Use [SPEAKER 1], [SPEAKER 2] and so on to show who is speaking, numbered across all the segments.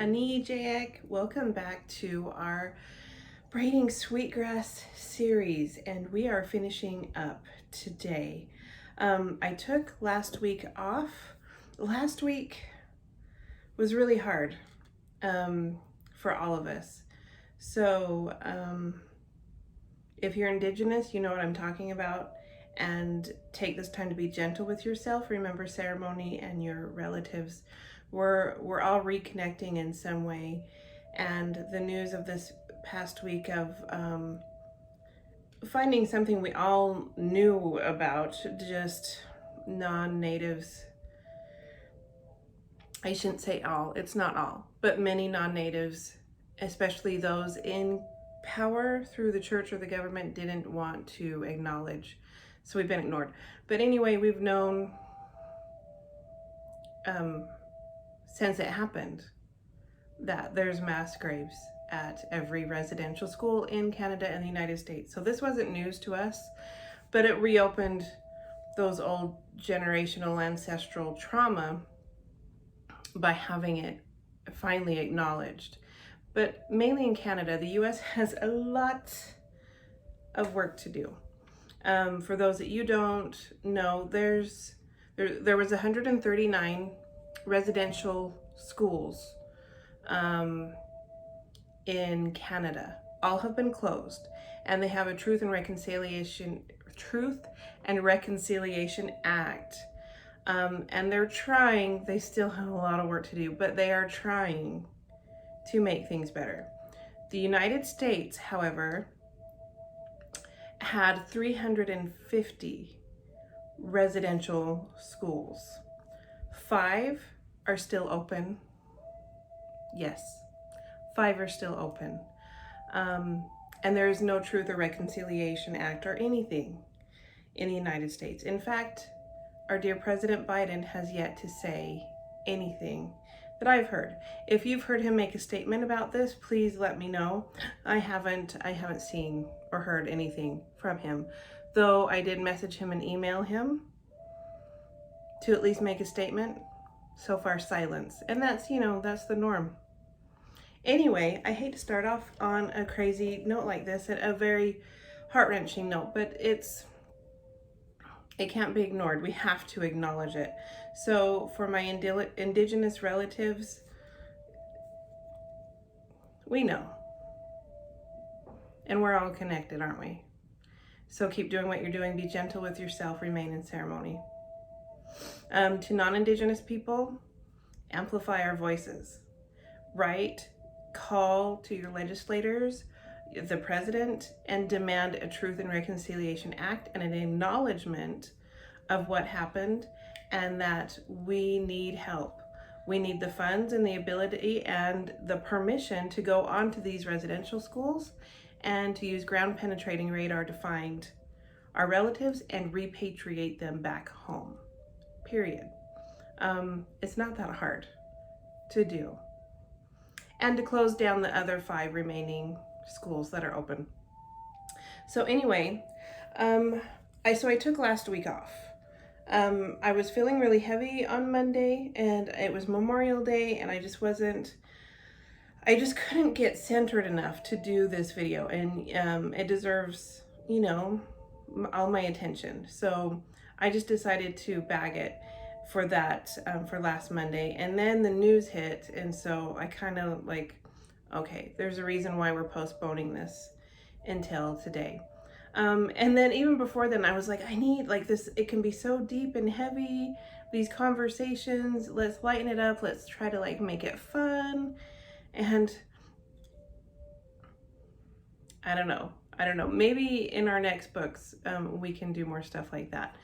[SPEAKER 1] Jack. Welcome back to our Braiding Sweetgrass series, and we are finishing up today. I took last week off. Last week was really hard for all of us. So if you're Indigenous, you know what I'm talking about, and take this time to be gentle with yourself. Remember ceremony and your relatives. We're all reconnecting in some way, and the news of this past week of finding something we all knew about, just non-natives. I shouldn't say all, it's not all, but many non-natives, especially those in power through the church or the government, didn't want to acknowledge. So we've been ignored. But anyway, we've known since it happened that there's mass graves at every residential school in Canada and the United States. So this wasn't news to us, but it reopened those old generational ancestral trauma by having it finally acknowledged. But mainly in Canada, the US has a lot of work to do. For those that you don't know, there was 139 residential schools in Canada. All have been closed, and they have a Truth and Reconciliation Act. And they're trying, they still have a lot of work to do, but they are trying to make things better. The United States, however, had 350 residential schools. 5 are still open. Yes, 5 are still open. And there is no Truth or Reconciliation Act or anything in the United States. In fact, our dear President Biden has yet to say anything that I've heard. If you've heard him make a statement about this, please let me know. I haven't seen or heard anything from him, though I did message him and email him to at least make a statement. So far, silence. And that's, that's the norm. Anyway, I hate to start off on a crazy note like this, a very heart-wrenching note, but it can't be ignored. We have to acknowledge it. So for my Indigenous relatives, we know. And we're all connected, aren't we? So keep doing what you're doing. Be gentle with yourself. Remain in ceremony. To non-Indigenous people, amplify our voices. Write, call to your legislators, the president, and demand a Truth and Reconciliation Act and an acknowledgement of what happened, and that we need help. We need the funds and the ability and the permission to go onto these residential schools and to use ground penetrating radar to find our relatives and repatriate them back home. Period. It's not that hard to do. And to close down the other 5 remaining schools that are open. So anyway, I took last week off. I was feeling really heavy on Monday, and it was Memorial Day, and I just couldn't get centered enough to do this video, and it deserves, all my attention. So I just decided to bag it for that, for last Monday. And then the news hit, and so I kind of okay, there's a reason why we're postponing this until today. And then even before then, I was like, I need this, it can be so deep and heavy, these conversations, let's lighten it up, let's try to make it fun. And I don't know, maybe in our next books, we can do more stuff like that.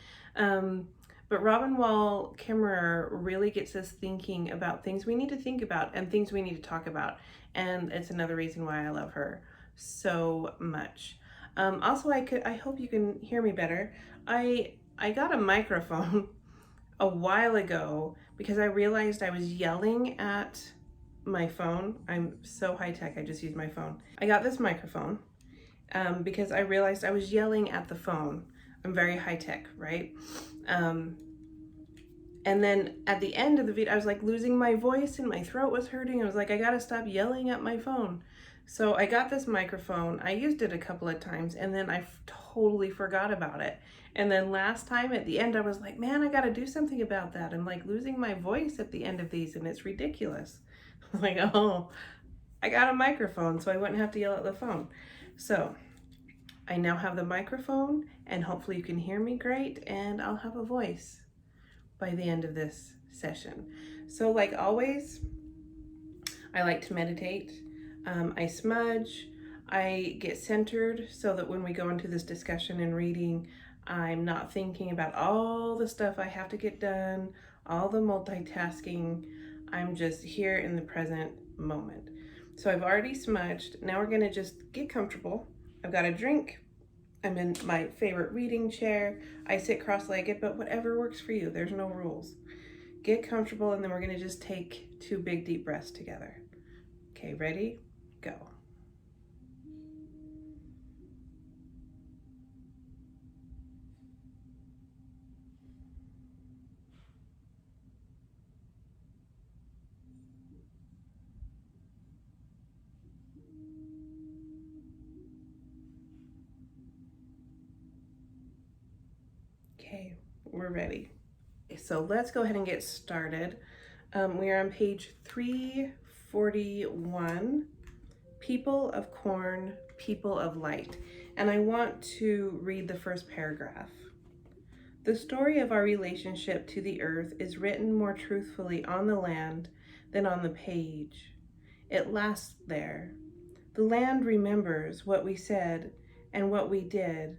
[SPEAKER 1] But Robin Wall Kimmerer really gets us thinking about things we need to think about and things we need to talk about. And it's another reason why I love her so much. Also, I hope you can hear me better. I got a microphone a while ago because I realized I was yelling at my phone. I'm so high tech, I just use my phone. I got this microphone because I realized I was yelling at the phone. I'm very high tech, right? And then at the end of the video, I was like losing my voice and my throat was hurting. I was like, I gotta stop yelling at my phone. So I got this microphone. I used it a couple of times and then I totally forgot about it. And then last time at the end, I was like, man, I gotta do something about that. I'm like losing my voice at the end of these and it's ridiculous. I was like, oh, I got a microphone so I wouldn't have to yell at the phone. So I now have the microphone and hopefully you can hear me great and I'll have a voice by the end of this session. So like always, I like to meditate. I smudge. I get centered so that when we go into this discussion and reading, I'm not thinking about all the stuff I have to get done, all the multitasking. I'm just here in the present moment. So I've already smudged. Now we're gonna just get comfortable. I've got a drink. I'm in my favorite reading chair. I sit cross-legged, but whatever works for you. There's no rules. Get comfortable, and then we're gonna just take 2 big deep breaths together. Okay, ready? Go. Okay, we're ready. So let's go ahead and get started. We are on page 341, People of Corn, People of Light. And I want to read the first paragraph. The story of our relationship to the earth is written more truthfully on the land than on the page. It lasts there. The land remembers what we said and what we did.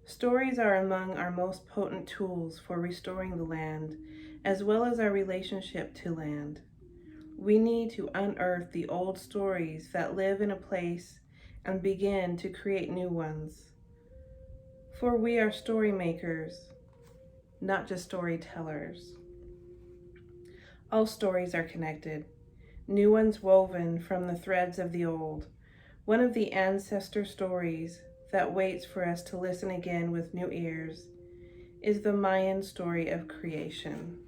[SPEAKER 1] Stories are among our most potent tools for restoring the land, as well as our relationship to land. We need to unearth the old stories that live in a place and begin to create new ones. For we are story makers, not just storytellers. All stories are connected, new ones woven from the threads of the old. One of the ancestor stories that waits for us to listen again with new ears is the Mayan story of creation.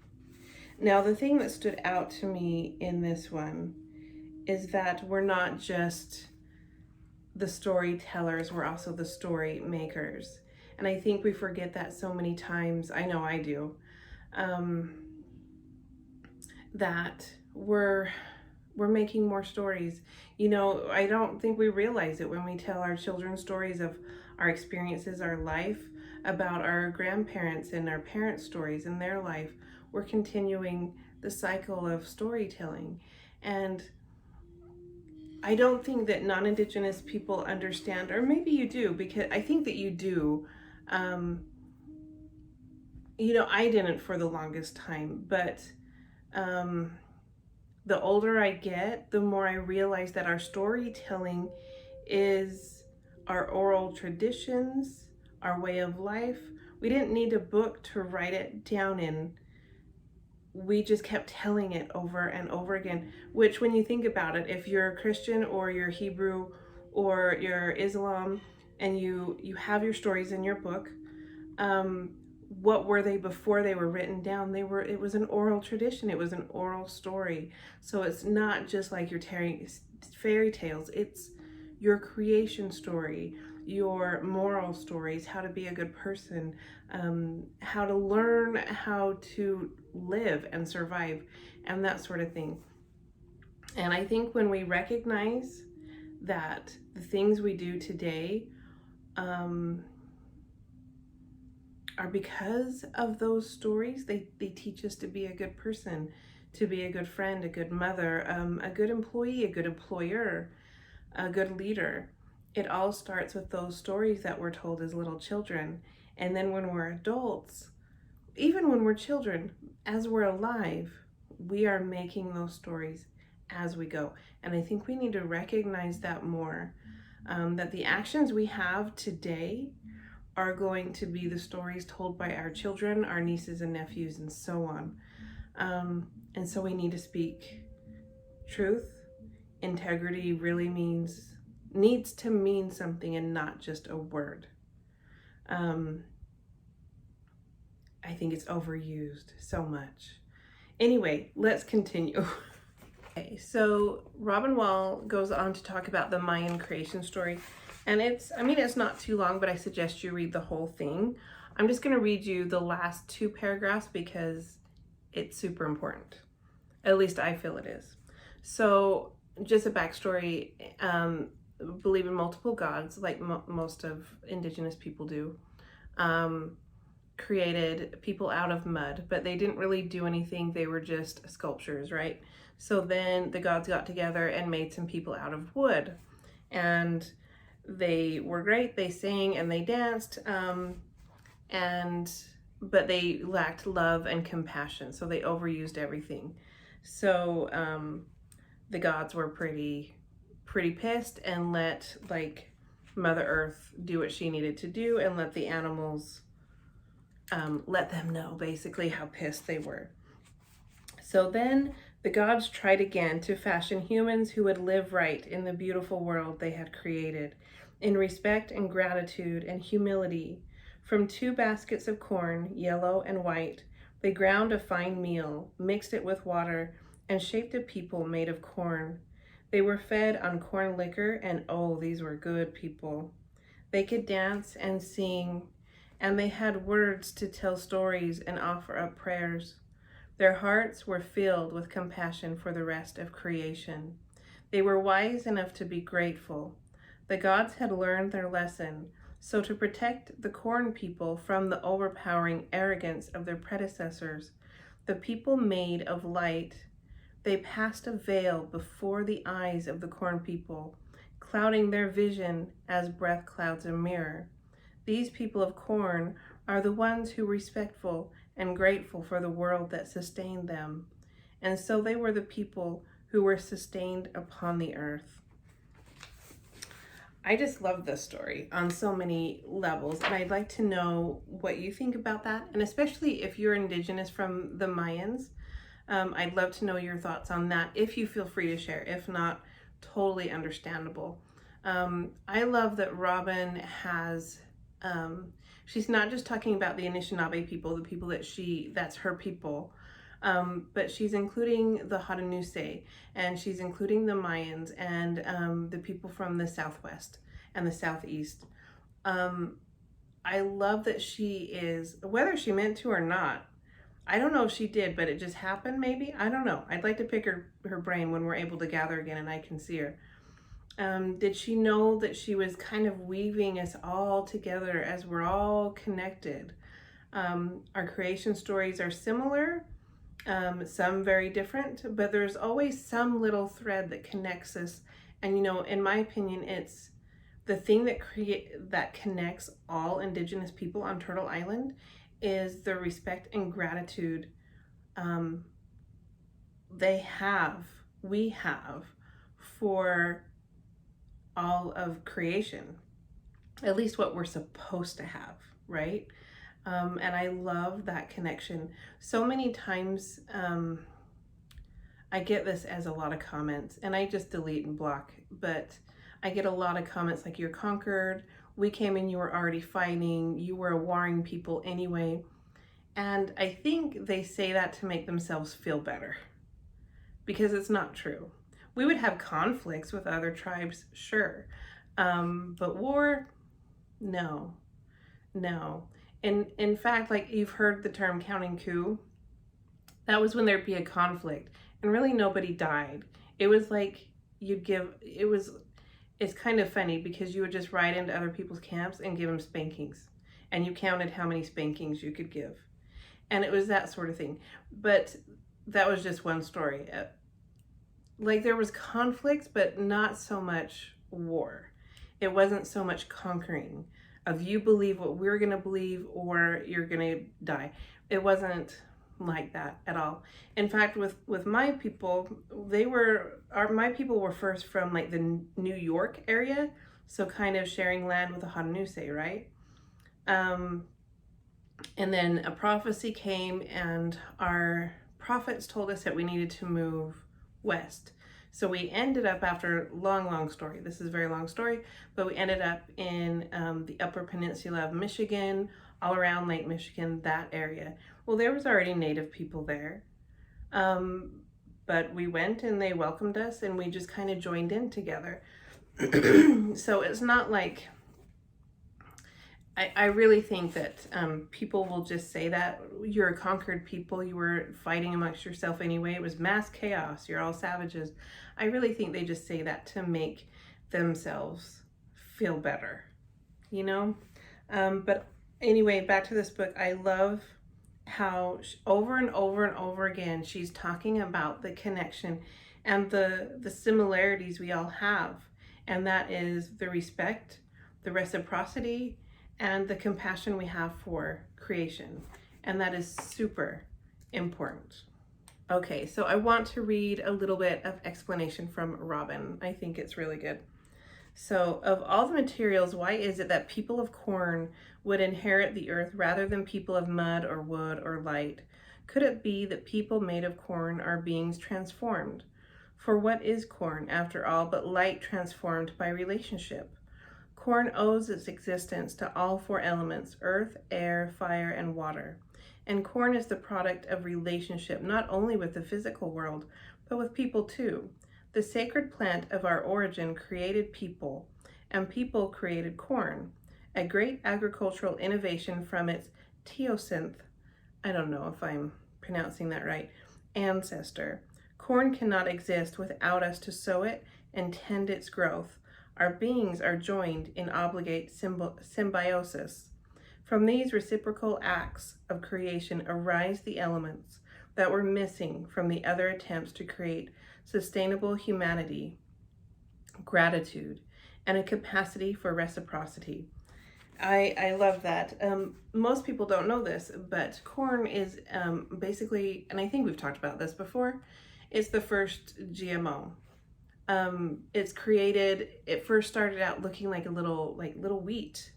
[SPEAKER 1] Now, the thing that stood out to me in this one is that we're not just the storytellers, we're also the story makers. And I think we forget that so many times. I know I do. That we're making more stories. You know, I don't think we realize it when we tell our children stories of our experiences, our life, about our grandparents and our parents' stories in their life. We're continuing the cycle of storytelling. And I don't think that non-Indigenous people understand, or maybe you do, because I think that you do. You know, I didn't for the longest time, but the older I get, the more I realize that our storytelling is our oral traditions, our way of life. We didn't need a book to write it down in. We just kept telling it over and over again, which when you think about it, if you're a Christian or you're Hebrew or you're Islam and you have your stories in your book, what were they before they were written down? It was an oral tradition. It was an oral story. So it's not just like you're telling fairy tales. It's your creation story, your moral stories, how to be a good person, how to learn how to live and survive, and that sort of thing. And I think when we recognize that the things we do today are because of those stories. They teach us to be a good person, to be a good friend, a good mother, a good employee, a good employer, a good leader. It all starts with those stories that we're told as little children. And then when we're adults, even when we're children, as we're alive, we are making those stories as we go. And I think we need to recognize that more, that the actions we have today are going to be the stories told by our children, our nieces and nephews, and so on. And so we need to speak truth. Integrity really needs to mean something and not just a word. I think it's overused so much. Anyway, let's continue. Okay, so Robin Wall goes on to talk about the Mayan creation story. And it's not too long, but I suggest you read the whole thing. I'm just going to read you the last 2 paragraphs because it's super important. At least I feel it is. So just a backstory, believe in multiple gods, like most of indigenous people do. Created people out of mud, but they didn't really do anything. They were just sculptures, right? So then the gods got together and made some people out of wood. And they were great. They sang and they danced, but they lacked love and compassion. So they overused everything. So the gods were pretty pissed and let like Mother Earth do what she needed to do and let the animals let them know basically how pissed they were. So then the gods tried again to fashion humans who would live right in the beautiful world they had created, in respect and gratitude and humility. From 2 baskets of corn, yellow and white, they ground a fine meal, mixed it with water, and shaped a people made of corn. They were fed on corn liquor, and oh, these were good people. They could dance and sing, and they had words to tell stories and offer up prayers. Their hearts were filled with compassion for the rest of creation. They were wise enough to be grateful. The gods had learned their lesson, so to protect the corn people from the overpowering arrogance of their predecessors, the people made of light, they passed a veil before the eyes of the corn people, clouding their vision as breath clouds a mirror. These people of corn are the ones who were respectful and grateful for the world that sustained them. And so they were the people who were sustained upon the earth. I just love this story on so many levels, and I'd like to know what you think about that, and especially if you're indigenous from the Mayans. I'd love to know your thoughts on that if you feel free to share. If not, totally understandable. I love that Robin has, she's not just talking about the Anishinaabe people, the people that's her people, but she's including the Haudenosaunee, and she's including the Mayans and the people from the Southwest and the Southeast. I love that she is, whether she meant to or not, I don't know if she did, but it just happened maybe. I don't know. I'd like to pick her brain when we're able to gather again and I can see her. Did she know that she was kind of weaving us all together as we're all connected? Our creation stories are similar, some very different, but there's always some little thread that connects us. And in my opinion, it's the thing that connects all Indigenous people on Turtle Island is the respect and gratitude we have for all of creation, at least what we're supposed to have, right? And I love that connection. So many times I get this as a lot of comments, and I just delete and block, but I get a lot of comments like, you're conquered, we came in, you were already fighting, you were a warring people anyway. And I think they say that to make themselves feel better, because it's not true. We would have conflicts with other tribes, sure. But war, no. In fact, like, you've heard the term counting coup. That was when there'd be a conflict and really nobody died. It was like it's kind of funny because you would just ride into other people's camps and give them spankings, and you counted how many spankings you could give. And it was that sort of thing. But that was just one story. Like, there was conflict, but not so much war. It wasn't so much conquering of you believe what we're going to believe or you're going to die. It wasn't like that at all. In fact, with my people, my people were first from like the New York area, so kind of sharing land with the Haudenosaunee, right? And then a prophecy came, and our prophets told us that we needed to move west. So we ended up, after long story, this is a very long story, but we ended up in the Upper Peninsula of Michigan, all around Lake Michigan, that area. Well, there was already Native people there. But we went and they welcomed us and we just kind of joined in together. So it's not like, I really think that people will just say that you're a conquered people, you were fighting amongst yourself anyway, it was mass chaos, you're all savages. I really think they just say that to make themselves feel better, you know? But anyway, back to this book. I love how over and over and over again she's talking about the connection and the similarities we all have, and that is the respect, the reciprocity, and the compassion we have for creation, and that is super important. Okay, so I want to read a little bit of explanation from Robin. I think it's really good. So, of all the materials, why is it that people of corn would inherit the earth rather than people of mud or wood or light? Could it be that people made of corn are beings transformed? For what is corn, after all, but light transformed by relationship? Corn owes its existence to all four elements: earth, air, fire, and water. And corn is the product of relationship not only with the physical world, but with people too. The sacred plant of our origin created people, and people created corn, a great agricultural innovation from its teosynth, I don't know if I'm pronouncing that right, ancestor. Corn cannot exist without us to sow it and tend its growth. Our beings are joined in obligate symbiosis. From these reciprocal acts of creation arise the elements that were missing from the other attempts to create sustainable humanity, gratitude, and a capacity for reciprocity. I love that. Most people don't know this, but corn is basically, and I think we've talked about this before, it's the first GMO. It's created, it first started out looking like a little wheat,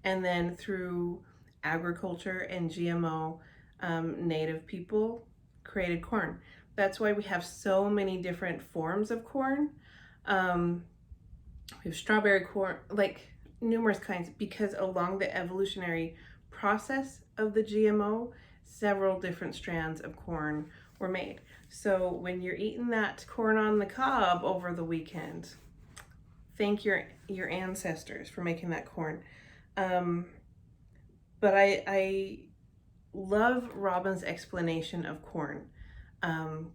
[SPEAKER 1] and then through agriculture and GMO, native people created corn. That's why we have so many different forms of corn. We have strawberry corn, like numerous kinds, because along the evolutionary process of the GMO, several different strands of corn were made. So when you're eating that corn on the cob over the weekend, thank your ancestors for making that corn. But I love Robin's explanation of corn.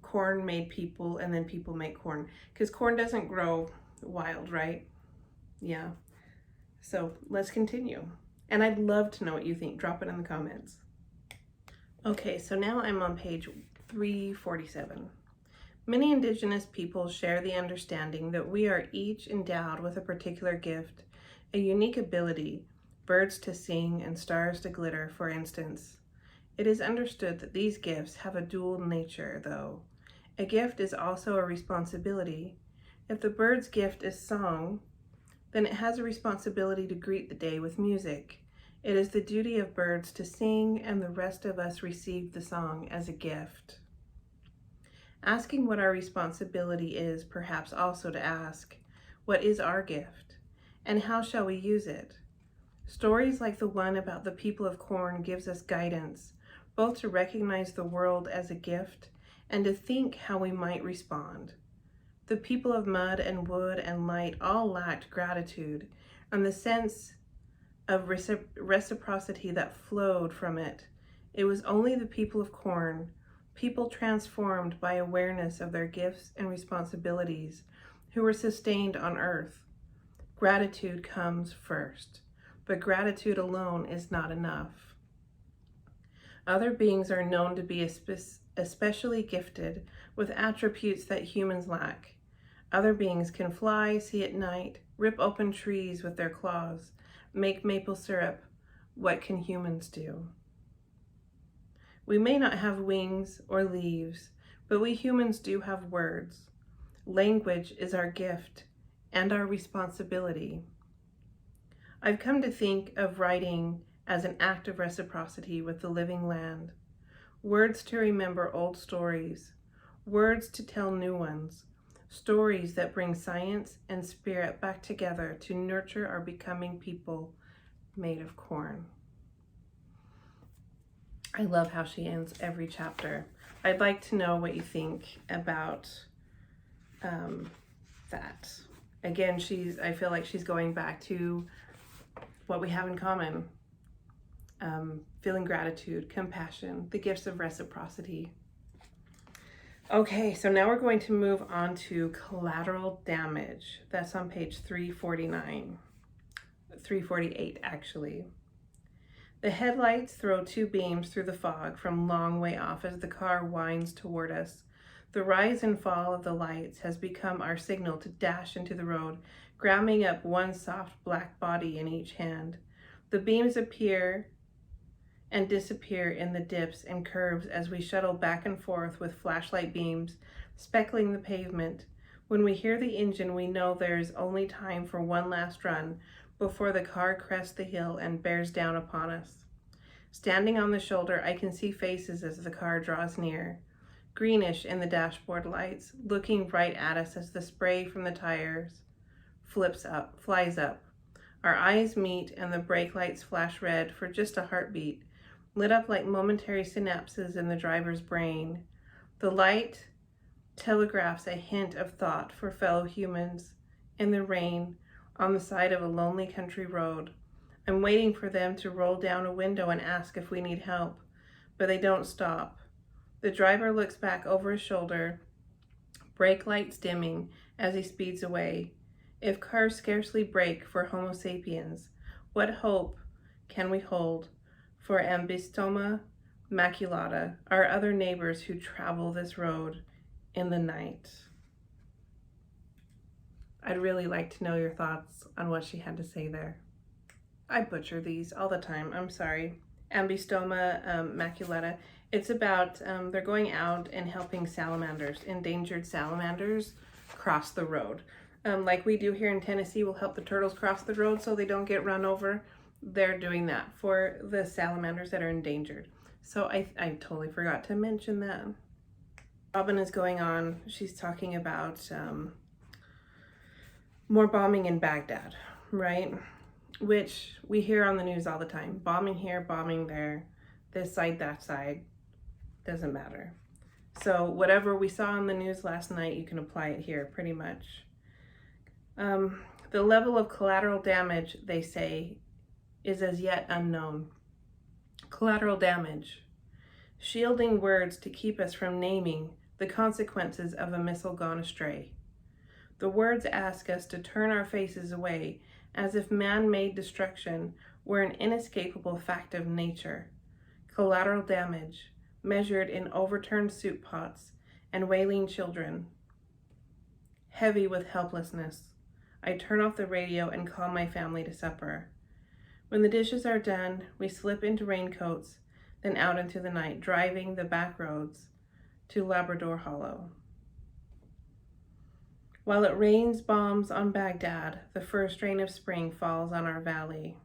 [SPEAKER 1] Corn made people, and then people make corn, because corn doesn't grow wild, right? Yeah. So let's continue. And I'd love to know what you think. Drop it in the comments. Okay, so now I'm on page 347. Many Indigenous peoples share the understanding that we are each endowed with a particular gift, a unique ability, birds to sing and stars to glitter, for instance. It is understood that these gifts have a dual nature, though. A gift is also a responsibility. If the bird's gift is song, then it has a responsibility to greet the day with music. It is the duty of birds to sing, and the rest of us receive the song as a gift. Asking what our responsibility is, perhaps also to ask, what is our gift, and how shall we use it? Stories like the one about the people of corn gives us guidance, both to recognize the world as a gift and to think how we might respond. The people of mud and wood and light all lacked gratitude and the sense of reciprocity that flowed from it. It was only the people of corn, people transformed by awareness of their gifts and responsibilities, who were sustained on earth. Gratitude comes first, but gratitude alone is not enough. Other beings are known to be especially gifted with attributes that humans lack. Other beings can fly, see at night, rip open trees with their claws, make maple syrup. What can humans do? We may not have wings or leaves, but we humans do have words. Language is our gift and our responsibility. I've come to think of writing as an act of reciprocity with the living land. Words to remember old stories, words to tell new ones, stories that bring science and spirit back together to nurture our becoming people made of corn. I love how she ends every chapter. I'd like to know what you think about that. Again, I feel like she's going back to what we have in common. Feeling gratitude, compassion, the gifts of reciprocity. Okay, so now we're going to move on to collateral damage. That's on page 349, 348 actually. The headlights throw two beams through the fog from long way off as the car winds toward us. The rise and fall of the lights has become our signal to dash into the road, grabbing up one soft black body in each hand. The beams appear and disappear in the dips and curves as we shuttle back and forth with flashlight beams speckling the pavement. When we hear the engine, we know there is only time for one last run before the car crests the hill and bears down upon us. Standing on the shoulder, I can see faces as the car draws near, greenish in the dashboard lights, looking right at us as the spray from the tires flies up. Our eyes meet and the brake lights flash red for just a heartbeat, lit up like momentary synapses in the driver's brain. The light telegraphs a hint of thought for fellow humans in the rain on the side of a lonely country road. I'm waiting for them to roll down a window and ask if we need help, but they don't stop. The driver looks back over his shoulder, brake lights dimming as he speeds away. If cars scarcely brake for Homo sapiens, what hope can we hold for Ambystoma maculata, our other neighbors who travel this road in the night? I'd really like to know your thoughts on what she had to say there. I butcher these all the time, I'm sorry. Ambystoma maculata. It's about, they're going out and helping salamanders, endangered salamanders, cross the road. Like we do here in Tennessee, we'll help the turtles cross the road so they don't get run over. They're doing that for the salamanders that are endangered. So I totally forgot to mention that. Robin is going on, she's talking about more bombing in Baghdad, right? Which we hear on the news all the time. Bombing here, bombing there, this side, that side, doesn't matter. So whatever we saw on the news last night, you can apply it here pretty much. The level of collateral damage, they say, is as yet unknown. Collateral damage, shielding words to keep us from naming the consequences of a missile gone astray. The words ask us to turn our faces away as if man-made destruction were an inescapable fact of nature. Collateral damage, measured in overturned soup pots and wailing children. Heavy with helplessness, I turn off the radio and call my family to supper. When the dishes are done, we slip into raincoats, then out into the night, driving the back roads to Labrador Hollow. While it rains bombs on Baghdad, the first rain of spring falls on our valley.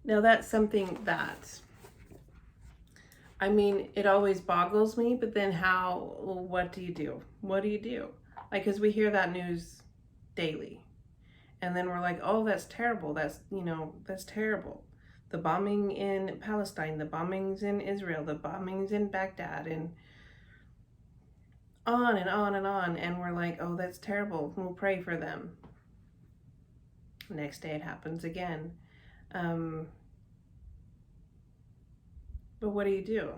[SPEAKER 1] Now that's something that, I mean, it always boggles me, but then what do you do? What do you do? Like, because we hear that news daily. And then we're like, oh, that's terrible. That's terrible. The bombing in Palestine, the bombings in Israel, the bombings in Baghdad, and on and on and on. And we're like, oh, that's terrible. We'll pray for them. Next day it happens again. But what do?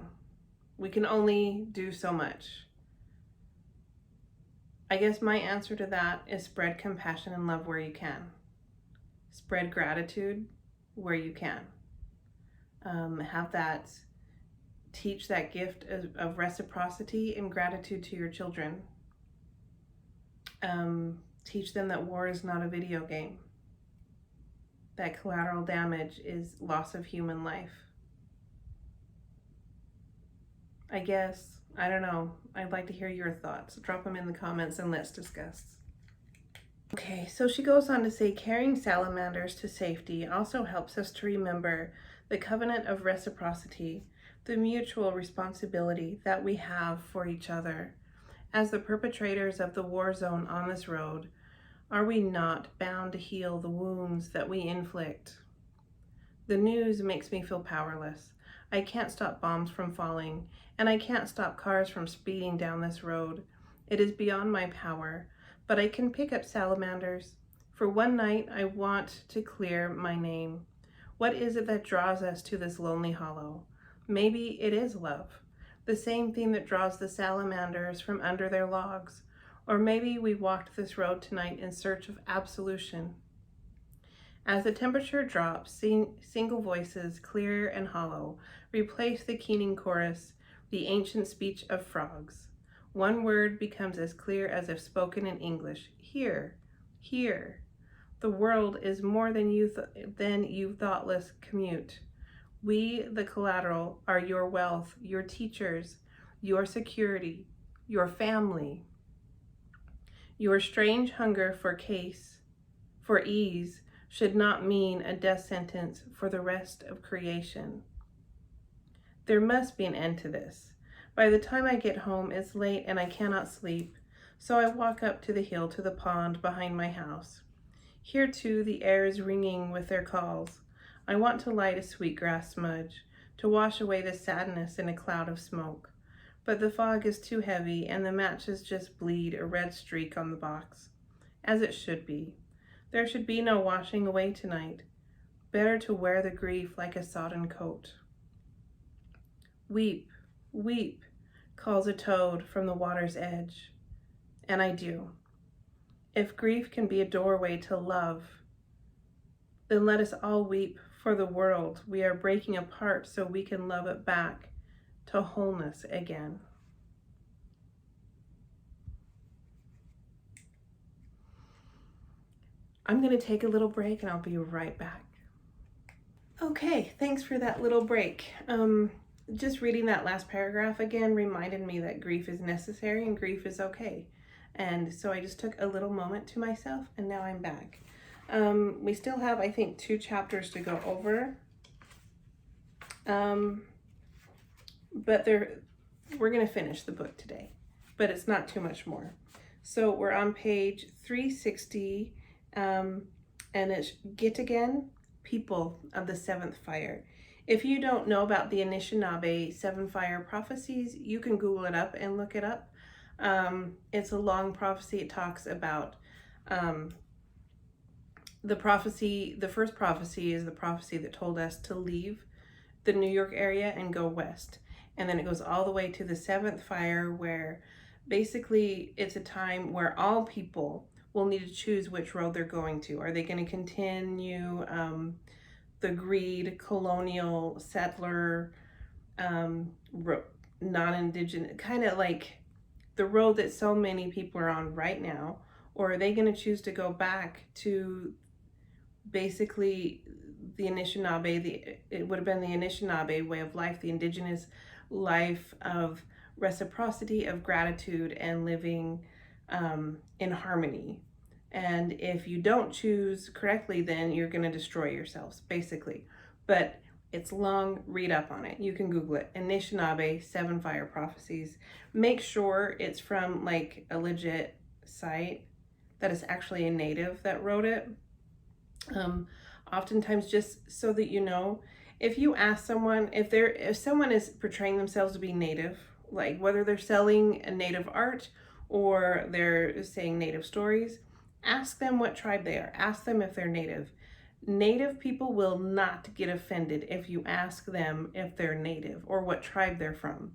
[SPEAKER 1] We can only do so much. I guess my answer to that is spread compassion and love where you can. Spread gratitude where you can. Teach that gift of reciprocity and gratitude to your children. Teach them that war is not a video game. That collateral damage is loss of human life. I guess, I don't know. I'd like to hear your thoughts. Drop them in the comments and let's discuss. Okay, so she goes on to say, carrying salamanders to safety also helps us to remember the covenant of reciprocity, the mutual responsibility that we have for each other. As the perpetrators of the war zone on this road, are we not bound to heal the wounds that we inflict? The news makes me feel powerless. I can't stop bombs from falling, and I can't stop cars from speeding down this road. It is beyond my power, but I can pick up salamanders. For one night, I want to clear my name. What is it that draws us to this lonely hollow? Maybe it is love, the same thing that draws the salamanders from under their logs. Or maybe we walked this road tonight in search of absolution. As the temperature drops, single voices, clear and hollow, replace the keening chorus, the ancient speech of frogs. One word becomes as clear as if spoken in English. Here, here. The world is more than you thoughtless commute. We, the collateral, are your wealth, your teachers, your security, your family. Your strange hunger for ease, should not mean a death sentence for the rest of creation. There must be an end to this. By the time I get home, it's late and I cannot sleep, so I walk up to the hill to the pond behind my house. Here too the air is ringing with their calls. I want to light a sweetgrass smudge, to wash away the sadness in a cloud of smoke. But the fog is too heavy and the matches just bleed a red streak on the box, as it should be. There should be no washing away tonight. Better to wear the grief like a sodden coat. Weep, weep, calls a toad from the water's edge. And I do. If grief can be a doorway to love, then let us all weep for the world we are breaking apart so we can love it back to wholeness again. I'm going to take a little break and I'll be right back. Okay, thanks for that little break. Just reading that last paragraph again reminded me that grief is necessary and grief is okay. And so I just took a little moment to myself and now I'm back. We still have, I think, 2 chapters to go over. But we're going to finish the book today, but it's not too much more. So we're on page 360, and it's Get Again, People of the Seventh Fire. If you don't know about the Anishinaabe 7 Fire prophecies, you can Google it up and look it up. It's a long prophecy. It talks about the prophecy. The first prophecy is the prophecy that told us to leave the New York area and go west. And then it goes all the way to the 7th fire, where basically it's a time where all people will need to choose which road they're going to. Are they going to continue the greed, colonial, settler, non-indigenous, kind of like the road that so many people are on right now? Or are they going to choose to go back to basically the Anishinaabe, it would have been the Anishinaabe way of life, the indigenous life of reciprocity, of gratitude, and living in harmony. And if you don't choose correctly, then you're going to destroy yourselves, basically. But it's long, read up on it. You can Google it. Anishinaabe 7 Fire Prophecies. Make sure it's from like a legit site, that is actually a native that wrote it. Oftentimes, just so that you know, if you ask someone, if someone is portraying themselves to be native, like whether they're selling a native art or they're saying native stories, ask them what tribe they are. Ask them if they're native. Native people will not get offended if you ask them if they're native or what tribe they're from.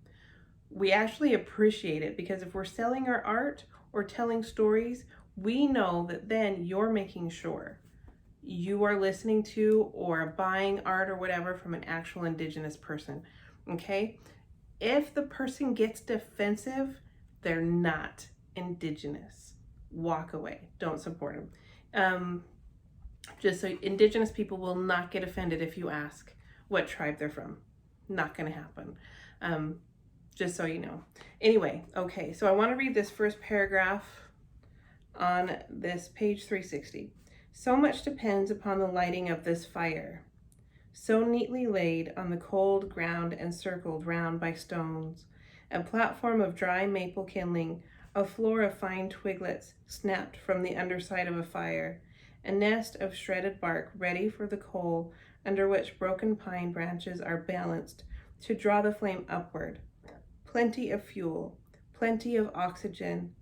[SPEAKER 1] We actually appreciate it, because if we're selling our art or telling stories, we know that then you're making sure you are listening to or buying art or whatever from an actual indigenous person, okay? If the person gets defensive, they're not indigenous. Walk away. Don't support them. Just so indigenous people will not get offended if you ask what tribe they're from. Not going to happen. Just so you know. Anyway, okay, so I want to read this first paragraph on this page 360. So much depends upon the lighting of this fire, so neatly laid on the cold ground and circled round by stones, a platform of dry maple kindling, a floor of fine twiglets snapped from the underside of a fire, a nest of shredded bark ready for the coal, under which broken pine branches are balanced to draw the flame upward. Plenty of fuel, plenty of oxygen,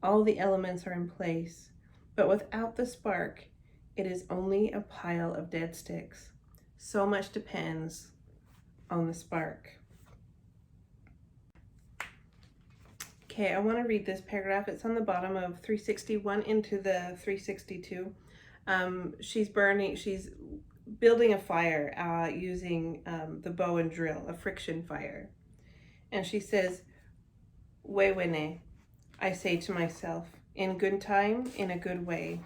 [SPEAKER 1] all the elements are in place, but without the spark, it is only a pile of dead sticks. So much depends on the spark. Okay, I want to read this paragraph. It's on the bottom of 361 into the 362. She's building a fire using the bow and drill, a friction fire. And she says, Wewene, I say to myself, in good time, in a good way.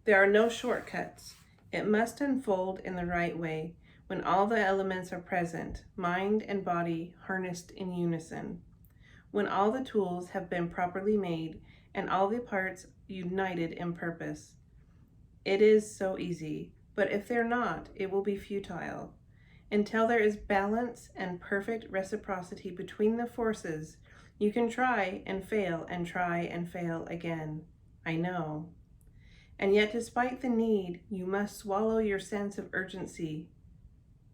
[SPEAKER 1] There are no shortcuts. It must unfold in the right way, when all the elements are present, mind and body harnessed in unison. When all the tools have been properly made and all the parts united in purpose. It is so easy, but if they're not, it will be futile. Until there is balance and perfect reciprocity between the forces, you can try and fail and try and fail again. I know. And yet, despite the need, you must swallow your sense of urgency,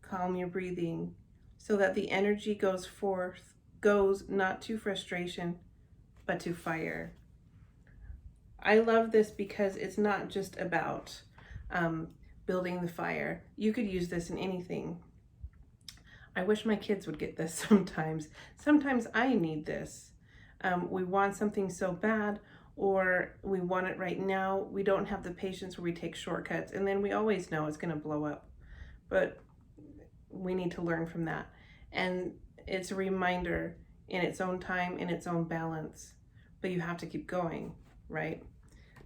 [SPEAKER 1] calm your breathing, so that the energy goes not to frustration, but to fire. I love this because it's not just about building the fire. You could use this in anything. I wish my kids would get this sometimes. Sometimes I need this. We want something so bad, or we want it right now. We don't have the patience where we take shortcuts, and then we always know it's going to blow up. But we need to learn from that. And it's a reminder in its own time, in its own balance. But you have to keep going, right?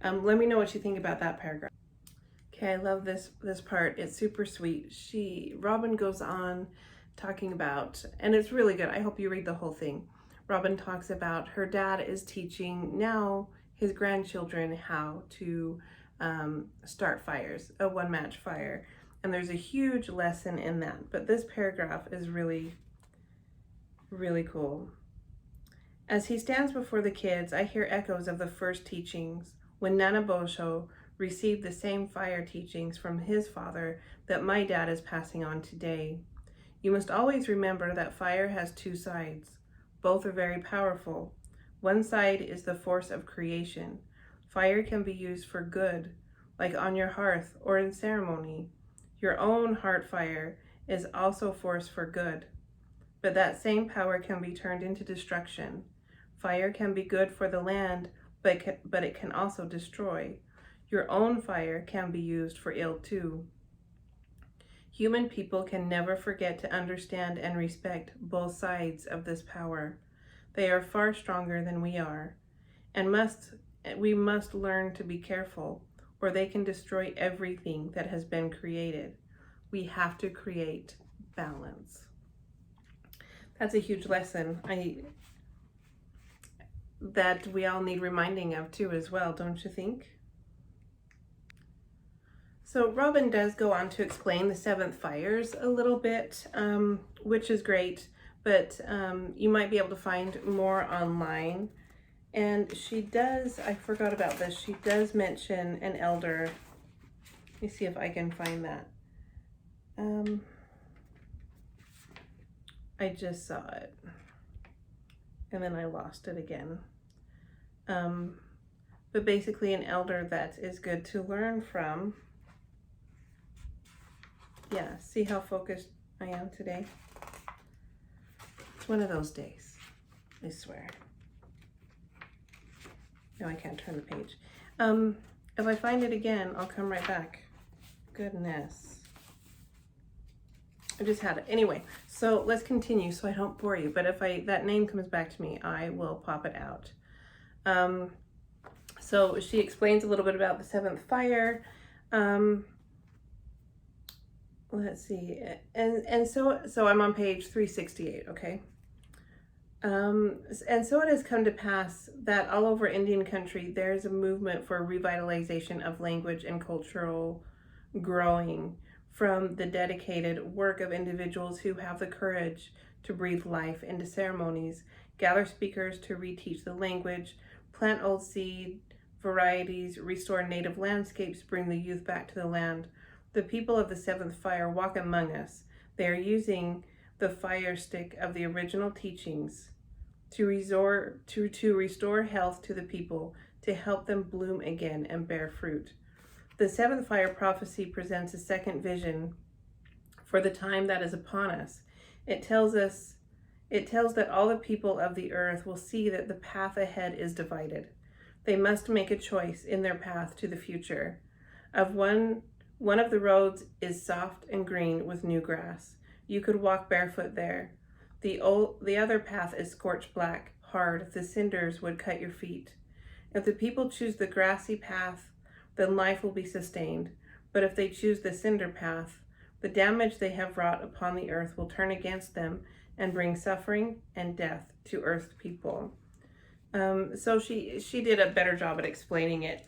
[SPEAKER 1] Let me know what you think about that paragraph. Okay, I love this part. It's super sweet. Robin goes on talking about, and it's really good. I hope you read the whole thing. Robin talks about her dad is teaching now his grandchildren how to start fires, a one-match fire. And there's a huge lesson in that. But this paragraph is really, really cool. As he stands before the kids, I hear echoes of the first teachings, when Nana Bosho received the same fire teachings from his father that my dad is passing on today. You must always remember that fire has two sides. Both are very powerful. One side is the force of creation. Fire can be used for good, like on your hearth or in ceremony. Your own heart fire is also force for good. But that same power can be turned into destruction. Fire can be good for the land, but it can also destroy. Your own fire can be used for ill too. Human people can never forget to understand and respect both sides of this power. They are far stronger than we are, and we must learn to be careful, or they can destroy everything that has been created. We have to create balance. That's a huge lesson that we all need reminding of too as well, don't you think? So Robin does go on to explain the 7th fires a little bit, which is great, but you might be able to find more online. And she does, I forgot about this, she does mention an elder. Let me see if I can find that. I just saw it, and then I lost it again. But basically an elder that is good to learn from. Yeah, see how focused I am today? It's one of those days, I swear. No, I can't turn the page. If I find it again, I'll come right back. Goodness. I just had it. Anyway, so let's continue so I don't bore you. But if that name comes back to me, I will pop it out. So she explains a little bit about the 7th fire. Let's see. And so I'm on page 368, okay? And so it has come to pass that all over Indian country, there's a movement for revitalization of language and cultural growing from the dedicated work of individuals who have the courage to breathe life into ceremonies, gather speakers to reteach the language, plant old seed varieties, restore native landscapes, bring the youth back to the land. The people of the 7th fire walk among us. They are using the fire stick of the original teachings, to restore health to the people, to help them bloom again and bear fruit. The seventh fire prophecy presents a second vision for the time that is upon us. It tells that all the people of the earth will see that the path ahead is divided. They must make a choice in their path to the future. One of the roads is soft and green with new grass. You could walk barefoot there. The other path is scorched black, hard. The cinders would cut your feet. If the people choose the grassy path, then life will be sustained. But if they choose the cinder path, the damage they have wrought upon the earth will turn against them and bring suffering and death to earth's people. So she did a better job at explaining it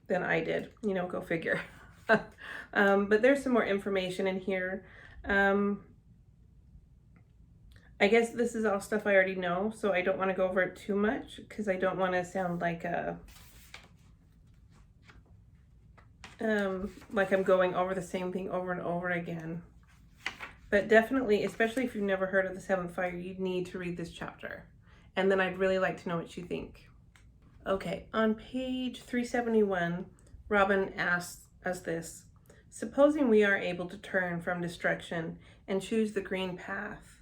[SPEAKER 1] than I did. Go figure. But there's some more information in here. I guess this is all stuff I already know, so I don't want to go over it too much because I don't want to sound like I'm going over the same thing over and over again. But definitely, especially if you've never heard of the seventh fire, you need to read this chapter. And then I'd really like to know what you think. Okay, on page 371, Robin asks us this: supposing we are able to turn from destruction and choose the green path,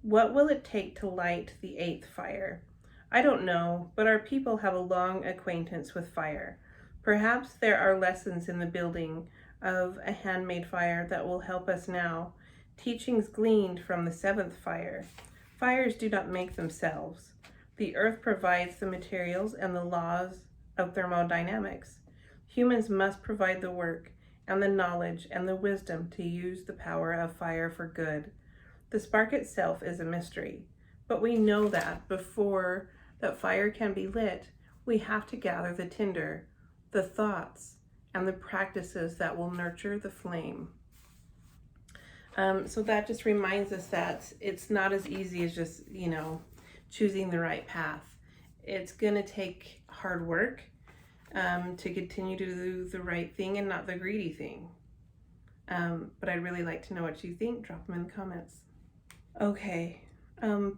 [SPEAKER 1] what will it take to light the eighth fire? I don't know, but our people have a long acquaintance with fire. Perhaps there are lessons in the building of a handmade fire that will help us now. Teachings gleaned from the seventh fire. Fires do not make themselves. The earth provides the materials and the laws of thermodynamics. Humans must provide the work and the knowledge and the wisdom to use the power of fire for good. The spark itself is a mystery, but we know that before that fire can be lit, we have to gather the tinder, the thoughts, and the practices that will nurture the flame. So that just reminds us that it's not as easy as just, choosing the right path. It's going to take hard work to continue to do the right thing and not the greedy thing. But I'd really like to know what you think. Drop them in the comments. Okay,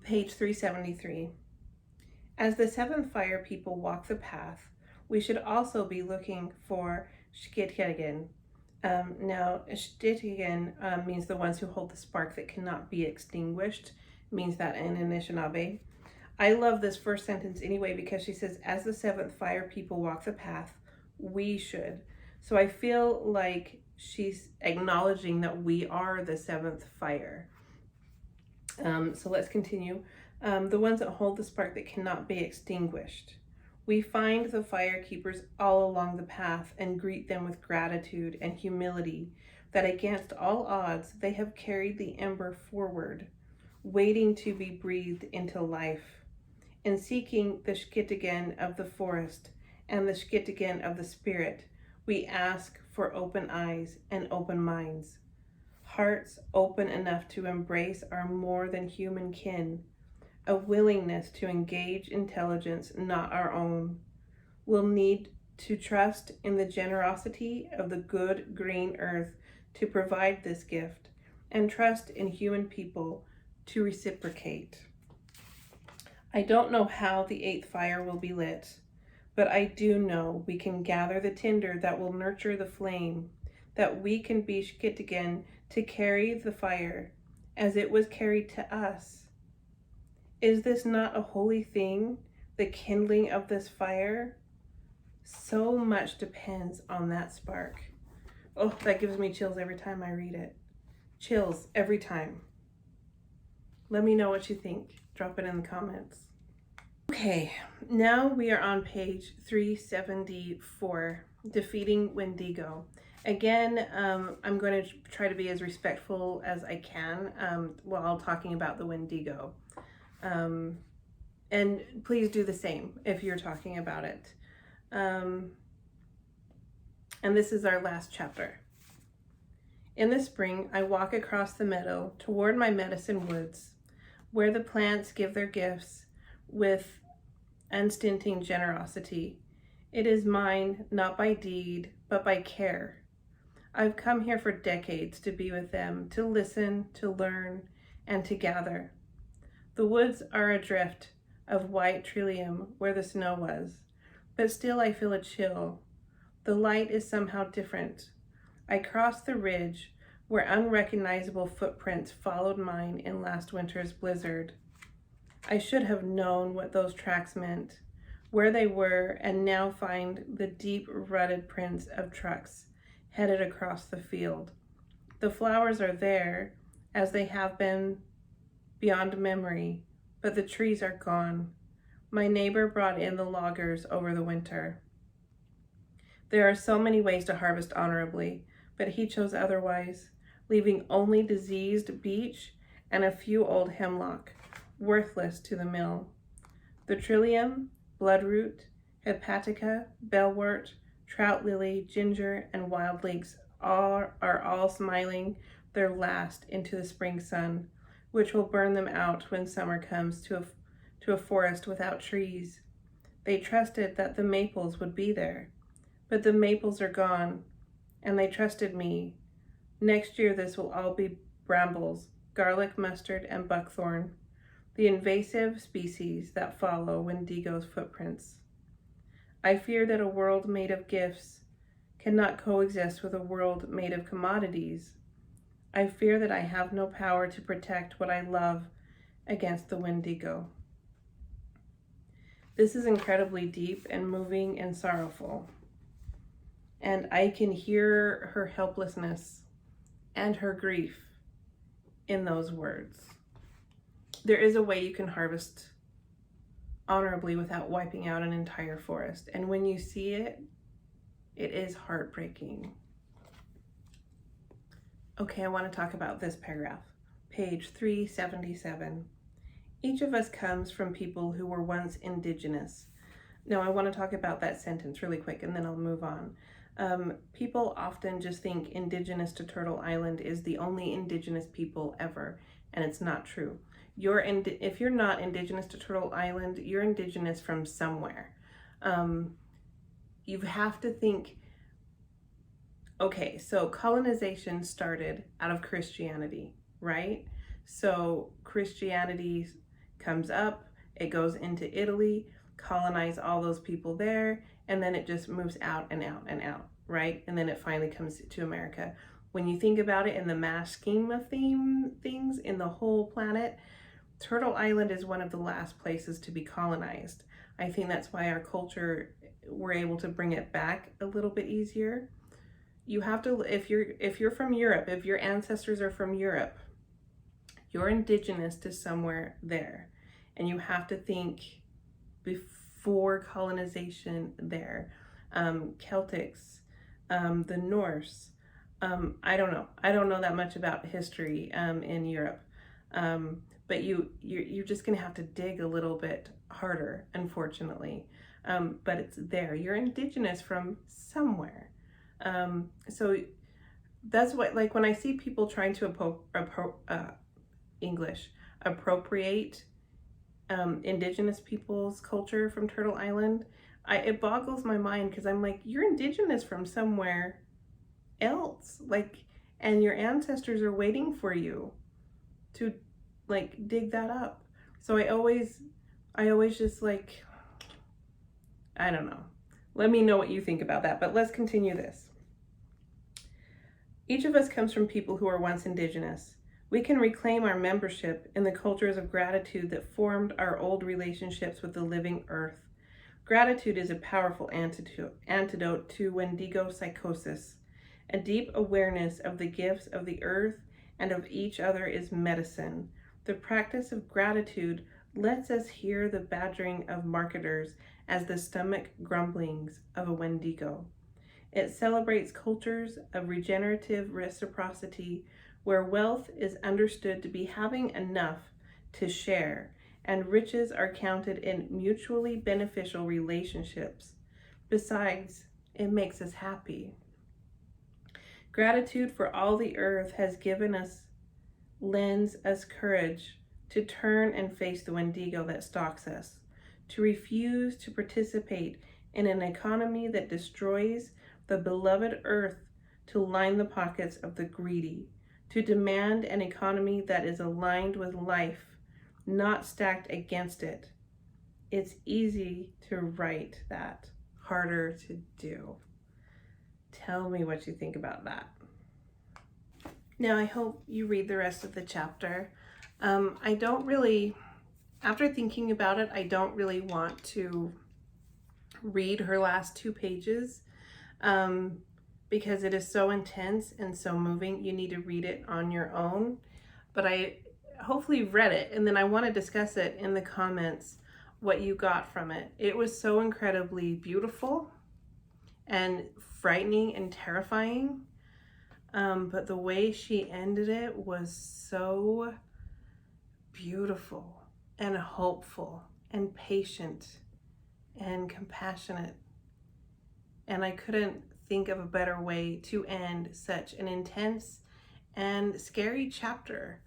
[SPEAKER 1] page 373. As the seventh fire people walk the path, we should also be looking for Shkitkigan. Now, Shkitkigan means the ones who hold the spark that cannot be extinguished. It means that in Anishinaabe. I love this first sentence anyway because she says, as the seventh fire people walk the path, we should. So I feel like she's acknowledging that we are the seventh fire. So let's continue. The ones that hold the spark that cannot be extinguished. We find the fire keepers all along the path and greet them with gratitude and humility that against all odds they have carried the ember forward, waiting to be breathed into life. In seeking the Shkittigan of the forest and the Shkittigan of the spirit, we ask for open eyes and open minds. Hearts open enough to embrace our more than human kin, a willingness to engage intelligence not our own. We'll need to trust in the generosity of the good green earth to provide this gift, and trust in human people to reciprocate. I don't know how the eighth fire will be lit, but I do know we can gather the tinder that will nurture the flame, that we can be Shkittigan to carry the fire as it was carried to us. Is this not a holy thing, the kindling of this fire? So much depends on that spark. Oh, that gives me chills every time I read it. Chills every time. Let me know what you think. Drop it in the comments. Okay, now we are on page 374, Defeating Wendigo. Again, I'm going to try to be as respectful as I can while talking about the Wendigo. And please do the same if you're talking about it. And this is our last chapter. In the spring, I walk across the meadow toward my medicine woods, where the plants give their gifts with unstinting generosity. It is mine, not by deed, but by care. I've come here for decades to be with them, to listen, to learn, and to gather. The woods are adrift of white trillium where the snow was, but still I feel a chill. The light is somehow different. I cross the ridge where unrecognizable footprints followed mine in last winter's blizzard. I should have known what those tracks meant, where they were, and now find the deep rutted prints of trucks headed across the field. The flowers are there, as they have been beyond memory, but the trees are gone. My neighbor brought in the loggers over the winter. There are so many ways to harvest honorably, but he chose otherwise, leaving only diseased beech and a few old hemlock, worthless to the mill. The trillium, bloodroot, hepatica, bellwort, trout lily, ginger, and wild leeks are all smiling their last into the spring sun, which will burn them out when summer comes to a forest without trees. They trusted that the maples would be there, but the maples are gone, and they trusted me. Next year this will all be brambles, garlic, mustard, and buckthorn, the invasive species that follow Wendigo's footprints. I fear that a world made of gifts cannot coexist with a world made of commodities. I fear that I have no power to protect what I love against the Wendigo. This is incredibly deep and moving and sorrowful. And I can hear her helplessness and her grief in those words. There is a way you can harvest honorably without wiping out an entire forest. And when you see it, it is heartbreaking. Okay, I want to talk about this paragraph. Page 377. Each of us comes from people who were once indigenous. Now, I want to talk about that sentence really quick and then I'll move on. People often just think indigenous to Turtle Island is the only indigenous people ever, and it's not true. If you're not indigenous to Turtle Island, you're indigenous from somewhere. You have to think, okay, so colonization started out of Christianity, right? So Christianity comes up, it goes into Italy, colonize all those people there, and then it just moves out and out and out, right? And then it finally comes to America. When you think about it in the mass scheme of things in the whole planet, Turtle Island is one of the last places to be colonized. I think that's why our culture, we're able to bring it back a little bit easier. You have to, if you're from Europe, if your ancestors are from Europe, you're indigenous to somewhere there. And you have to think before colonization there. Celtics, the Norse. I don't know that much about history in Europe. But you're just gonna have to dig a little bit harder, unfortunately. But it's there. You're indigenous from somewhere. So that's what, like, when I see people trying to appropriate indigenous people's culture from Turtle Island, it boggles my mind, because I'm like, you're indigenous from somewhere else, like, and your ancestors are waiting for you to, like, dig that up. So I always just, like, I don't know. Let me know what you think about that, but let's continue this. Each of us comes from people who are once indigenous. We can reclaim our membership in the cultures of gratitude that formed our old relationships with the living earth. Gratitude is a powerful antidote to Wendigo psychosis. A deep awareness of the gifts of the earth and of each other is medicine. The practice of gratitude lets us hear the badgering of marketers as the stomach grumblings of a Wendigo. It celebrates cultures of regenerative reciprocity, where wealth is understood to be having enough to share, and riches are counted in mutually beneficial relationships. Besides, it makes us happy. Gratitude for all the earth has lends us courage to turn and face the Wendigo that stalks us, to refuse to participate in an economy that destroys the beloved earth to line the pockets of the greedy, to demand an economy that is aligned with life, not stacked against it. It's easy to write that, harder to do. Tell me what you think about that. Now, I hope you read the rest of the chapter. I don't really, after thinking about it, I don't really want to read her last 2 pages because it is so intense and so moving. You need to read it on your own. But I hopefully read it, and then I want to discuss it in the comments, what you got from it. It was so incredibly beautiful and frightening and terrifying. But the way she ended it was so beautiful and hopeful and patient and compassionate. And I couldn't think of a better way to end such an intense and scary chapter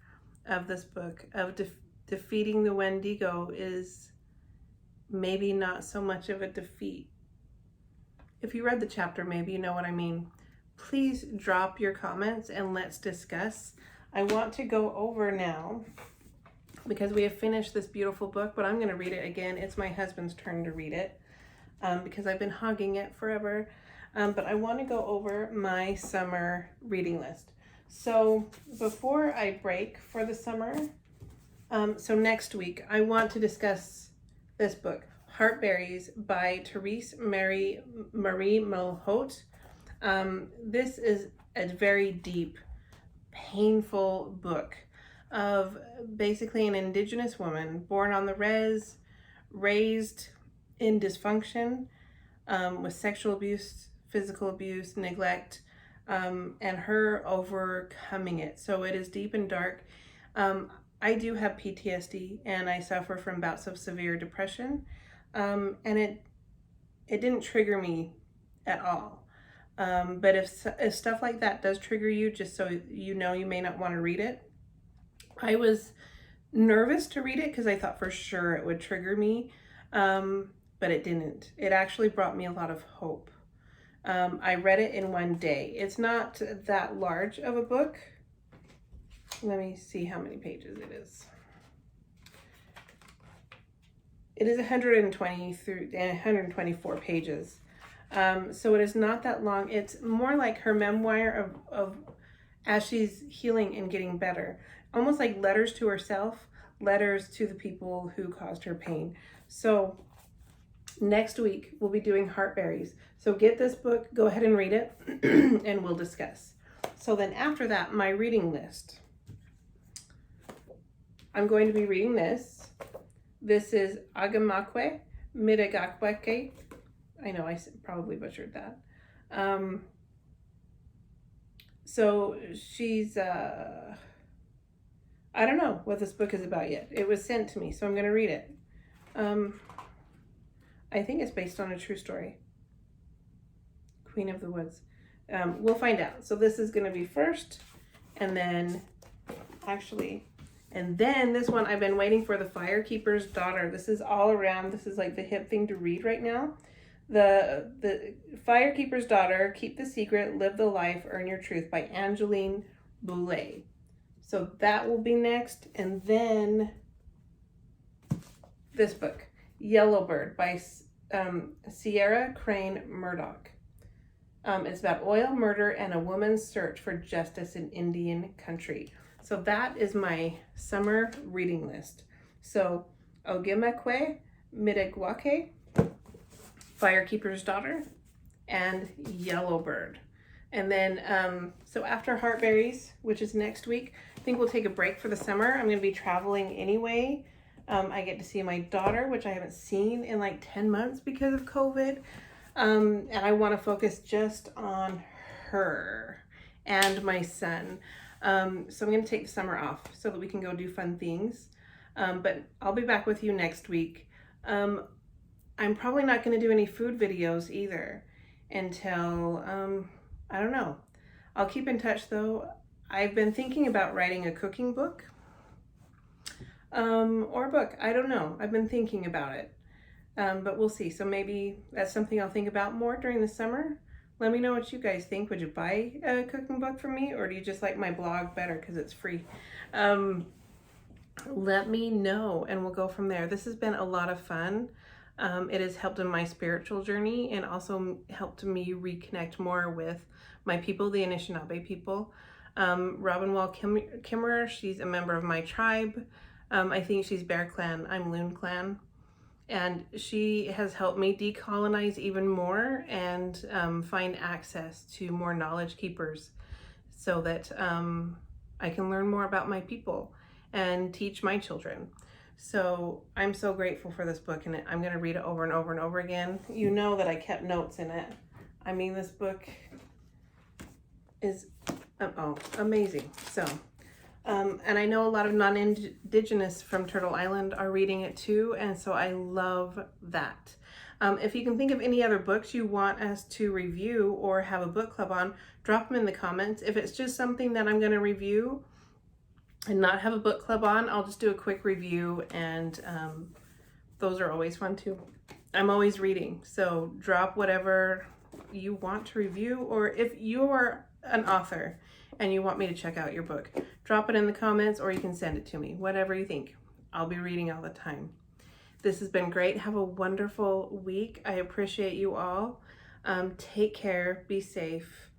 [SPEAKER 1] of this book. Of defeating the Wendigo is maybe not so much of a defeat. If you read the chapter, maybe you know what I mean. Please drop your comments and let's discuss. I want to go over now, because we have finished this beautiful book, but I'm going to read it again. It's my husband's turn to read it because I've been hogging it forever. But I want to go over my summer reading list. So before I break for the summer, so next week, I want to discuss this book, Heartberries by Therese Marie Mulhote. This is a very deep, painful book of basically an Indigenous woman born on the res, raised in dysfunction, with sexual abuse, physical abuse, neglect, and her overcoming it. So it is deep and dark. I do have PTSD, and I suffer from bouts of severe depression, and it didn't trigger me at all. But if stuff like that does trigger you, just so you know, you may not want to read it. I was nervous to read it because I thought for sure it would trigger me, but it didn't. It actually brought me a lot of hope. I read it in one day. It's not that large of a book. Let me see how many pages it is. It is 120 through 124 pages. So it is not that long. It's more like her memoir of as she's healing and getting better. Almost like letters to herself, letters to the people who caused her pain. So next week we'll be doing Heartberries. So get this book, go ahead and read it, and we'll discuss. So then after that, my reading list. I'm going to be reading this. This is Agamakwe Midagakweke. I know I probably butchered that. So she's, I don't know what this book is about yet. It was sent to me, so I'm going to read it. I think it's based on a true story. Queen of the Woods. We'll find out. So this is going to be first, and then this one I've been waiting for, The Firekeeper's Daughter. This is all around. This is like the hip thing to read right now. The Firekeeper's Daughter, Keep the Secret, Live the Life, Earn Your Truth by Angeline Boulay. So that will be next. And then this book, Yellowbird by Sierra Crane Murdoch. It's about oil, murder, and a woman's search for justice in Indian country. So that is my summer reading list. So Ogimekwe Midagwake, Firekeeper's Daughter, and Yellowbird. And then, so after Heartberries, which is next week, I think we'll take a break for the summer. I'm going to be traveling anyway. I get to see my daughter, which I haven't seen in like 10 months because of COVID. And I want to focus just on her and my son. So I'm going to take the summer off so that we can go do fun things. But I'll be back with you next week. I'm probably not going to do any food videos either until, I don't know. I'll keep in touch though. I've been thinking about writing a cooking book, or a book. I don't know. I've been thinking about it, but we'll see. So maybe that's something I'll think about more during the summer. Let me know what you guys think. Would you buy a cooking book from me, or do you just like my blog better because it's free? Let me know and we'll go from there. This has been a lot of fun. It has helped in my spiritual journey and also helped me reconnect more with my people, the Anishinaabe people. Robin Wall Kimmerer, she's a member of my tribe. I think she's Bear Clan, I'm Loon Clan. And she has helped me decolonize even more and find access to more knowledge keepers so that I can learn more about my people and teach my children. So I'm so grateful for this book, and I'm going to read it over and over and over again. You know that I kept notes in it. I mean, this book is amazing. So, and I know a lot of non-Indigenous from Turtle Island are reading it too, and so I love that. If you can think of any other books you want us to review or have a book club on, drop them in the comments. If it's just something that I'm going to review and not have a book club on, I'll just do a quick review, and those are always fun too. I'm always reading, so drop whatever you want to review, or if you are an author and you want me to check out your book, drop it in the comments, or you can send it to me, whatever you think. I'll be reading all the time. This has been great. Have a wonderful week. I appreciate you all. Take care, be safe,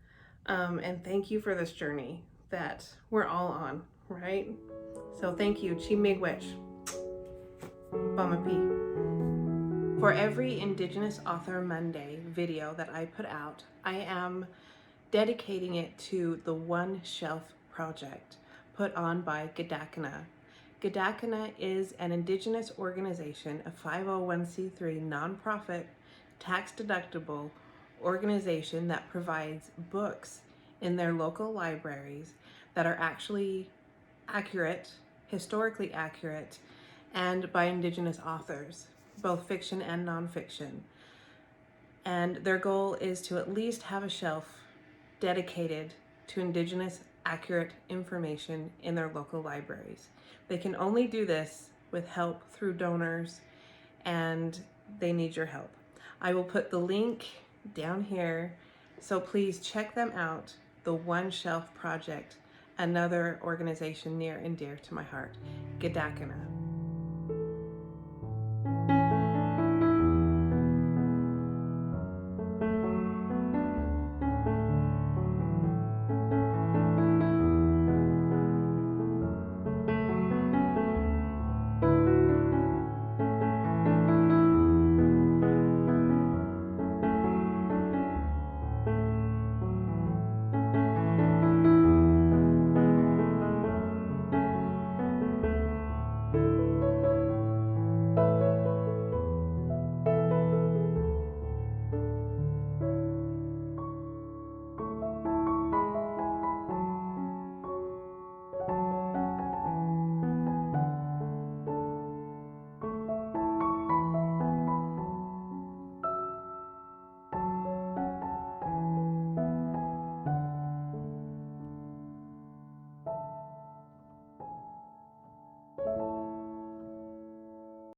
[SPEAKER 1] and thank you for this journey that we're all on, right? So thank you. Chi Miigwech. Bamapi. For every Indigenous Author Monday video that I put out, I am dedicating it to the One Shelf Project put on by Gadakana. Gadakana is an Indigenous organization, a 501c3 nonprofit, tax-deductible organization that provides books in their local libraries that are actually accurate, historically accurate, and by Indigenous authors, both fiction and nonfiction. And their goal is to at least have a shelf dedicated to Indigenous accurate information in their local libraries. They can only do this with help through donors, and they need your help. I will put the link down here, so please check them out. The One Shelf Project, another organization near and dear to my heart. Gadakana.